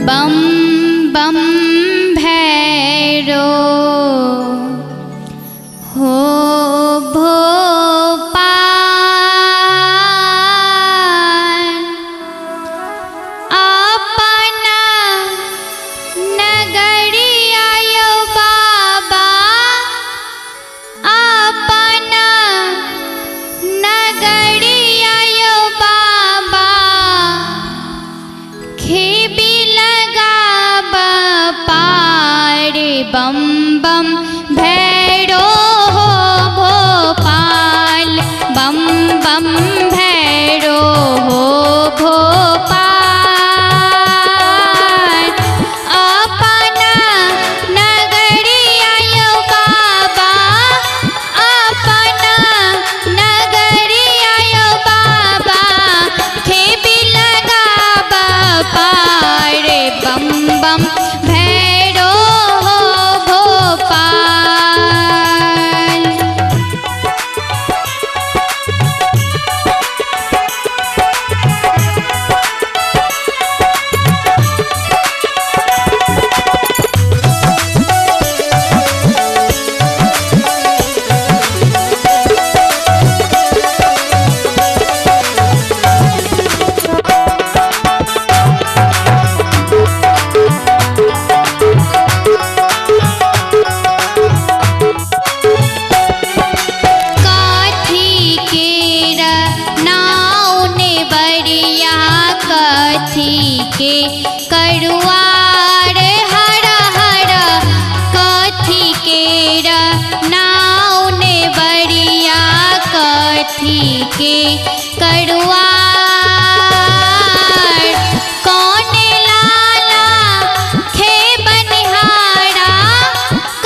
बम बम भैरो हो भोपाल, अपना नगरिया यो बाबा, अपना नगरिया यो बाबा, खेबी बम बम भैरो हो भोपाल, बम बम भैरो हो भोपाल, अपना नगरिया यो बाबा, अपना नगरिया यो बाबा, खेबी लगा बापार, बम बम भैरो के करुआर हरा हरा, कथी के नाव ने बरिया, कथी के करुआर, कौन लाला खे बनिहारा,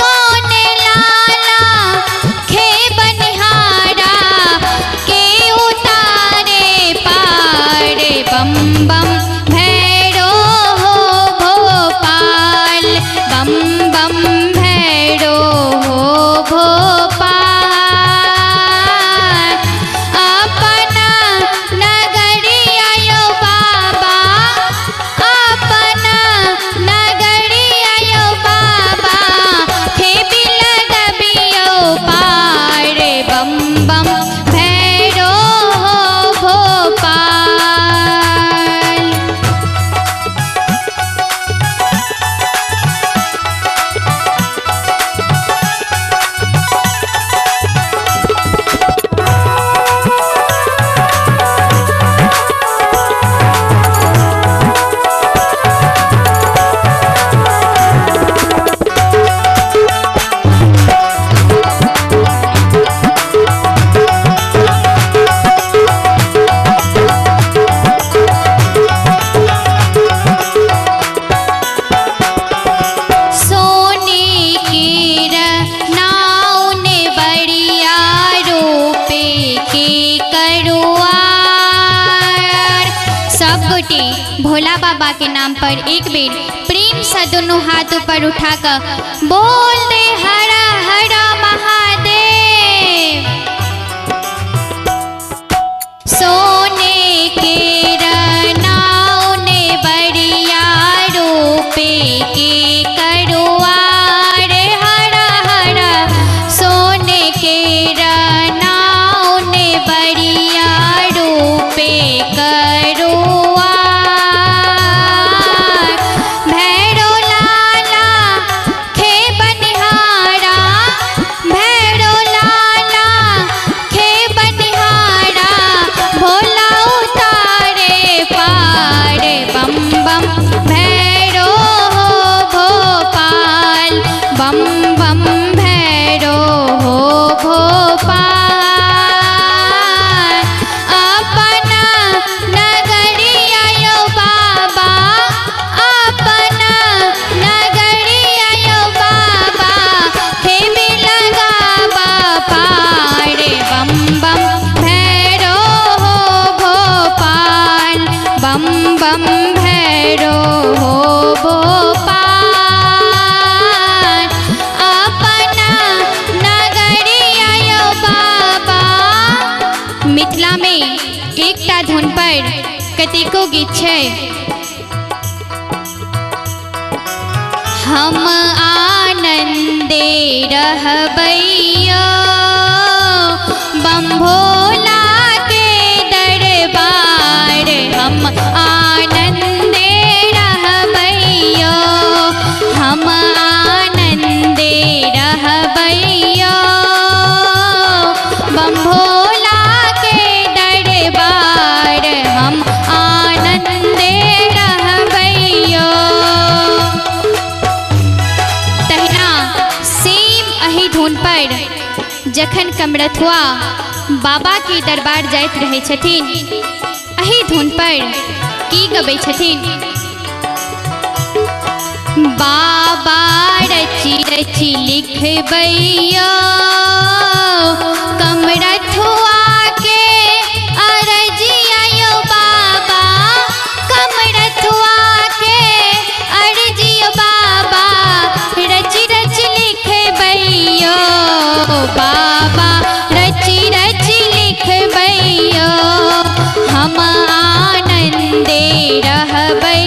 कौन लाला खे बनिहारा, के उतारे पार, बम बम भैरो हो भोपाल, बम बम भैरो हो भोपाल, अपना नगरिया यो बाबा, अपना नगरिया यो बाबा, खेबी लगबियो पार, बम बम भैरो हो भोपाल। भोला बाबा के नाम पर एक बेर प्रेम से दोनों हाथ ऊपर उठाकर बोल दे हरा हरा महादेव। सोने के नाव ने बरिया, रूपे के करुआर हरा हरा, सोने के नाव ने बरिया, रूपे बम बम भैरो हो भोपाल, अपना नगरिया यो बाबा, अपना नगरिया यो बाबा, खेबी लगा बापार, बम बम भैरो हो भोपाल, बम बम भैरो हो भोपाल, मिथिला में एकटा धुन पर कतेको गीत छै। हम आनंदे रहबैया बम भोला के दरबार हम आनंदे रहबैया हम आनंदे रहबैया बम भोला के दरबार हम आनंदे रहबैया। तहिना सेम अही धुन पर जखन कमरथुआ बाबा के दरबार जाइत रहे छथिन, अही धुन पर की गबै छथिन। बाबा रची रची लिखबैया कमरथुआ के अरजिया यो बाबा कमरथुआ के अरजिया बाबा रची रची लिखबैया बाबा रची रची लिखबैया हम आनंदे रहबै